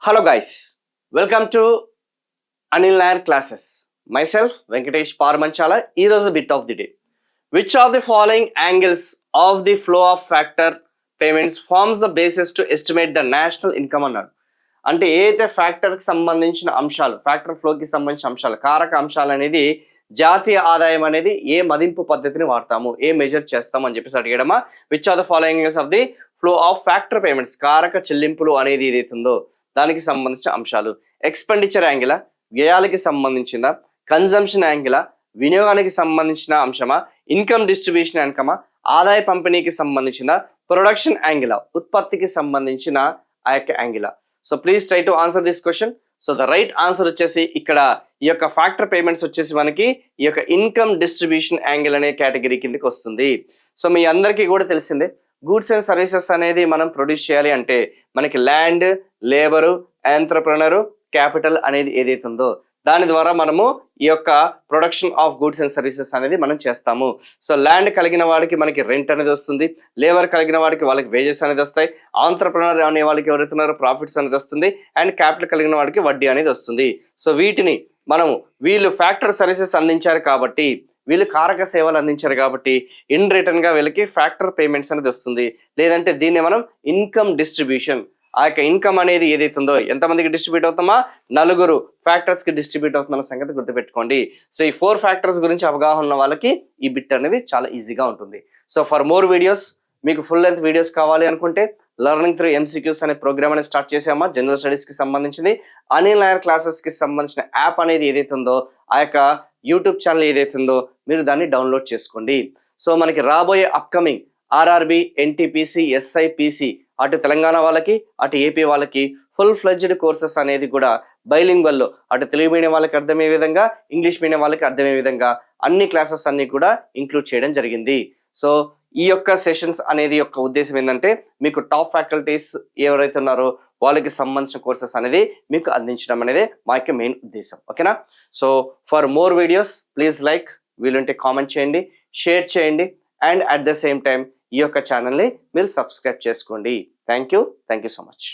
Hello guys, welcome to Anil Nair classes. Myself Venkatesh Parmanchala. Here is a bit of the day. Which of the following angles of the flow of factor payments forms the basis to estimate the national income అన్నాడు. అంటే ఏదైతే ఫ్యాక్టర్కి సంబంధించిన అంశాలు, factor ఫ్లోకి సంబంధించిన అంశాలు, కారక అంశాలు అనేది జాతీయ ఆదాయం అనేది ఏ మదింపు పద్ధతిని వాడతాము, ఏ మెజర్ చేస్తాము అని చెప్పేసి అడిగడమా. Which are the following of the flow of factor payments, కారక చెల్లింపులు అనేది ఏదైతుందో దానికి సంబంధించిన అంశాలు. ఎక్స్పెండిచర్ యాంగిలా, వ్యయాలకి సంబంధించిందా, కన్జంప్షన్ యాంగిలా, వినియోగానికి సంబంధించిన అంశమా, ఇన్కమ్ డిస్ట్రిబ్యూషన్ యాంకమా, ఆదాయ పంపిణీకి సంబంధించిన, ప్రొడక్షన్ యాంగిలా, ఉత్పత్తికి సంబంధించిన ఆ యొక్క యాంగిలా. So please try to answer this question. So the right answer వచ్చేసి ఇక్కడ ఈ యొక్క ఫ్యాక్టర్ పేమెంట్స్ వచ్చేసి మనకి ఈ యొక్క ఇన్కమ్ డిస్ట్రిబ్యూషన్ యాంగిల్ అనే కేటగిరీ కిందకి వస్తుంది. సో మీ అందరికీ కూడా తెలిసిందే, గూడ్స్ అండ్ సర్వీసెస్ అనేది మనం ప్రొడ్యూస్ చేయాలి అంటే మనకి ల్యాండ్, లేబరు, ఎంటర్ప్రెనరు, క్యాపిటల్ అనేది ఏదైతే ఉందో దాని ద్వారా మనము ఈ యొక్క production of goods and services అనేది మనం చేస్తాము. సో ల్యాండ్ కలిగిన వాడికి మనకి రెంట్ అనేది వస్తుంది, లేబర్ కలిగిన వాడికి వాళ్ళకి వేజెస్ అనేది వస్తాయి, ఆంటర్ప్రెనర్ అనే వాళ్ళకి ఎవరైతున్నారో ప్రాఫిట్స్ అనేది వస్తుంది, అండ్ క్యాపిటల్ కలిగిన వాడికి వడ్డీ అనేది వస్తుంది. సో వీటిని మనము వీళ్ళు ఫ్యాక్టర్ సర్వీసెస్ అందించారు కాబట్టి, వీళ్ళు కారక సేవలు అందించారు కాబట్టి ఇన్ రిటర్న్ గా వీళ్ళకి ఫ్యాక్టర్ పేమెంట్స్ అనేది వస్తుంది. లేదంటే దీన్ని మనం ఇన్కమ్ డిస్ట్రిబ్యూషన్, ఆ యొక్క ఇన్కమ్ అనేది ఏదైతుందో ఎంతమందికి డిస్ట్రిబ్యూట్ అవుతామా, నలుగురు ఫ్యాక్టర్స్ కి డిస్ట్రిబ్యూట్ అవుతున్న సంగతి గుర్తుపెట్టుకోండి. సో ఈ 4 ఫ్యాక్టర్స్ గురించి అవగాహన ఉన్న వాళ్ళకి ఈ బిట్ అనేది చాలా ఈజీగా ఉంటుంది. సో ఫర్ మోర్ వీడియోస్, మీకు ఫుల్ లెంత్ వీడియోస్ కావాలి అనుకుంటే లెర్నింగ్ త్రూ ఎంసీక్యూస్ అనే ప్రోగ్రామ్ అనేది స్టార్ట్ చేసామా. జనరల్ స్టడీస్ కి సంబంధించింది అనిల్ నాయర్ క్లాసెస్ కి సంబంధించిన యాప్ అనేది ఏదైతే ఉందో, ఆ యొక్క యూట్యూబ్ ఛానల్ ఏదైతే ఉందో మీరు దాన్ని డౌన్లోడ్ చేసుకోండి. సో మనకి రాబోయే అప్కమింగ్ ఆర్ఆర్బి, ఎన్టీపీసీ, ఎస్ఐపిసి, అటు తెలంగాణ వాళ్ళకి అటు ఏపీ వాళ్ళకి ఫుల్ ఫ్లెడ్జ్డ్ కోర్సెస్ అనేది కూడా బైలింగ్వల్లో, అటు తెలుగు మీడియం వాళ్ళకి అర్థమయ్యే విధంగా, ఇంగ్లీష్ మీడియం వాళ్ళకి అర్థమయ్యే విధంగా అన్ని క్లాసెస్ అన్ని కూడా ఇంక్లూడ్ చేయడం జరిగింది. సో ఈ యొక్క సెషన్స్ అనేది యొక్క ఉద్దేశం ఏంటంటే మీకు టాప్ ఫ్యాకల్టీస్ ఎవరైతే ఉన్నారో వాళ్ళకి సంబంధించిన కోర్సెస్ అనేది మీకు అందించడం అనేది మా యొక్క మెయిన్ ఉద్దేశం. ఓకేనా. So for more videos please like, వీలుంటే కామెంట్ చేయండి, షేర్ చేయండి, and at the same time ఈ యొక్క ఛానల్ని మీరు సబ్స్క్రైబ్ చేసుకోండి. Thank you so much.